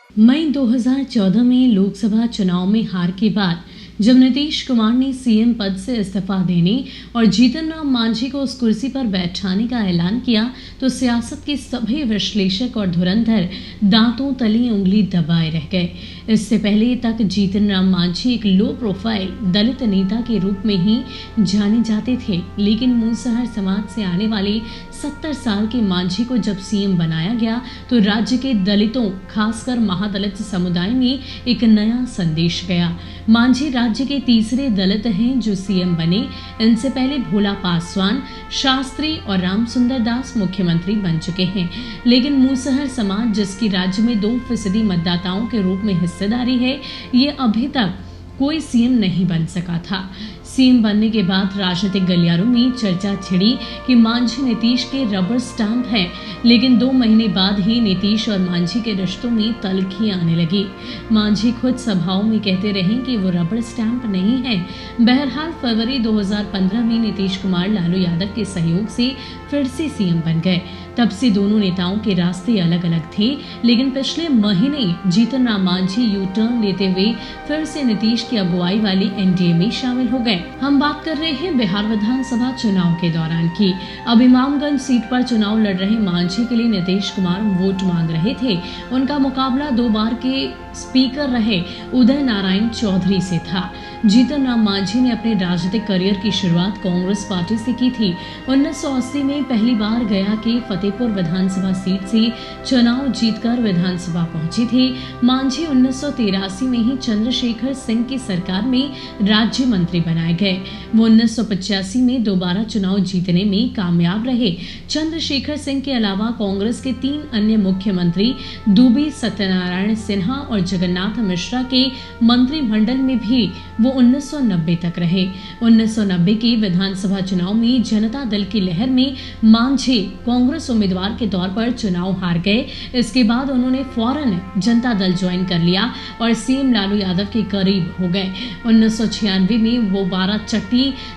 मई 2014 में लोकसभा चुनाव में हार के बाद जब नीतीश कुमार ने सीएम पद से इस्तीफा देने और जीतन राम मांझी को उस कुर्सी पर बैठाने का ऐलान किया तो सियासत के सभी विश्लेषक और धुरंधर दांतों तले उंगली दबाए रह गए। इससे पहले तक जीतन राम मांझी एक लो प्रोफाइल दलित नेता के रूप में ही जाने जाते थे, लेकिन मूसहर समाज से आने वाले 70 साल के मांझी को जब सीएम बनाया गया तो राज्य के दलितों, खासकर महादलित समुदाय में एक नया संदेश गया। मांझी राज्य के तीसरे दलित हैं जो सीएम बने। इनसे पहले भोला पासवान, शास्त्री और रामसुंदर दास मुख्यमंत्री बन चुके हैं, लेकिन मूसहर समाज, जिसकी राज्य में 2% मतदाताओं के रूप में हिस्सेदारी है, ये अभी तक कोई सीएम नहीं बन सका था। सीएम बनने के बाद राजनीतिक गलियारों में चर्चा छिड़ी कि मांझी नीतीश के रबर स्टैंप हैं, लेकिन 2 महीने बाद ही नीतीश और मांझी के रिश्तों में तल्खी आने लगी। मांझी खुद सभाओं में कहते रहे कि वो रबर स्टैंप नहीं है। बहरहाल फरवरी 2015 में नीतीश कुमार लालू यादव के सहयोग से फिर से सीएम बन गए। तब से दोनों नेताओं के रास्ते अलग अलग थे, लेकिन पिछले महीने जीतन राम मांझी यू टर्न लेते हुए फिर से नीतीश की अगुवाई वाली एनडीए में शामिल हो गए। हम बात कर रहे हैं बिहार विधानसभा चुनाव के दौरान की। अब इमामगंज सीट पर चुनाव लड़ रहे मांझी के लिए नीतीश कुमार वोट मांग रहे थे। उनका मुकाबला 2 बार के स्पीकर रहे उदय नारायण चौधरी से था। जीतन राम मांझी ने अपने राजनीतिक करियर की शुरुआत कांग्रेस पार्टी से की थी। 1980 में पहली बार गया के फतेहपुर विधानसभा सीट से चुनाव जीतकर विधानसभा पहुंचे थे। मांझी 1983 में ही चंद्रशेखर सिंह की सरकार में राज्य मंत्री बनाए गए। वो 1985 में दोबारा चुनाव जीतने में कामयाब रहे। चंद्रशेखर सिंह के अलावा कांग्रेस के 3 अन्य मुख्यमंत्री दुबे, सत्यनारायण सिन्हा और जगन्नाथ मिश्रा के मंत्रिमंडल में भी वो 1990 तक रहे। 1990 के विधानसभा चुनाव में जनता दल की लहर में मांझी कांग्रेस उम्मीदवार के तौर पर चुनाव हार गए। इसके बाद उन्होंने फौरन जनता दल ज्वाइन कर लिया और सीएम लालू यादव के करीब हो गए। 1996 में वो 12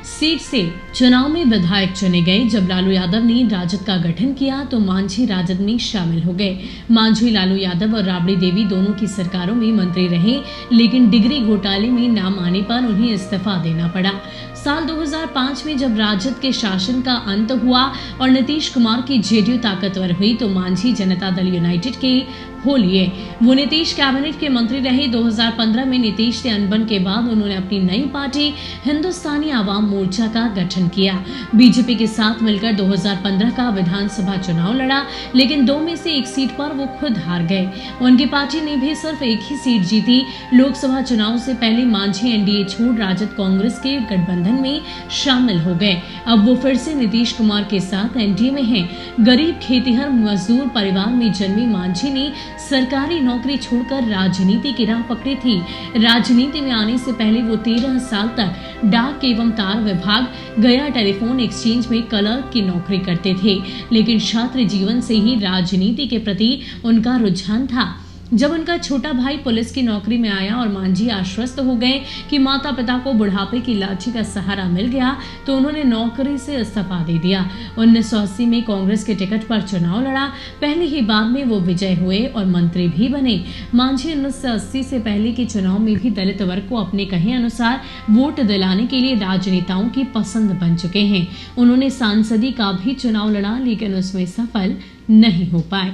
सीट से चुनाव में विधायक चुने गए। जब लालू यादव ने राजद का गठन किया तो मांझी राजद में शामिल हो गए। मांझी लालू यादव और राबड़ी देवी दोनों की सरकारों में मंत्री रहे, लेकिन डिग्री घोटाले में नाम आने पर उन्हें इस्तीफा देना पड़ा। साल 2005 में जब राजद के शासन का अंत हुआ और नीतीश कुमार की जेडीयू ताकतवर हुई तो मांझी जनता दल यूनाइटेड के हो लिए। वो नीतीश कैबिनेट के मंत्री रहे। 2015 में नीतीश से अनबन के बाद उन्होंने अपनी नई पार्टी हिंदुस्तानी आवाम मोर्चा का गठन किया। बीजेपी के साथ मिलकर 2015 का विधानसभा चुनाव लड़ा, लेकिन 2 में से 1 सीट पर वो खुद हार गए। उनकी पार्टी ने भी सिर्फ 1 ही सीट जीती। लोकसभा चुनाव से पहले मांझी एनडीए छोड़ राजद कांग्रेस के गठबंधन में शामिल हो गए। अब वो फिर से नीतीश कुमार के साथ एनडीए में हैं। गरीब खेतिहर मजदूर परिवार में जन्मी मांझी ने सरकारी नौकरी छोड़कर राजनीति की राह पकड़ी थी। राजनीति में आने से पहले वो 13 साल तक डाक एवं तार विभाग, गया टेलीफोन एक्सचेंज में क्लर्क की नौकरी करते थे, लेकिन छात्र जीवन से ही राजनीति के प्रति उनका रुझान था। जब उनका छोटा भाई पुलिस की नौकरी में आया और मांझी आश्वस्त हो गए कि माता पिता को बुढ़ापे की लाठी का सहारा मिल गया तो उन्होंने नौकरी से इस्तीफा दे दिया। 1980 में कांग्रेस के टिकट पर चुनाव लड़ा। पहली ही बार में वो विजय हुए और मंत्री भी बने। मांझी 1980 से पहले के चुनाव में भी दलित वर्ग को अपने कहे अनुसार वोट दिलाने के लिए राजनेताओं की पसंद बन चुके हैं। उन्होंने सांसदी का भी चुनाव लड़ा, लेकिन उसमें सफल नहीं हो पाए।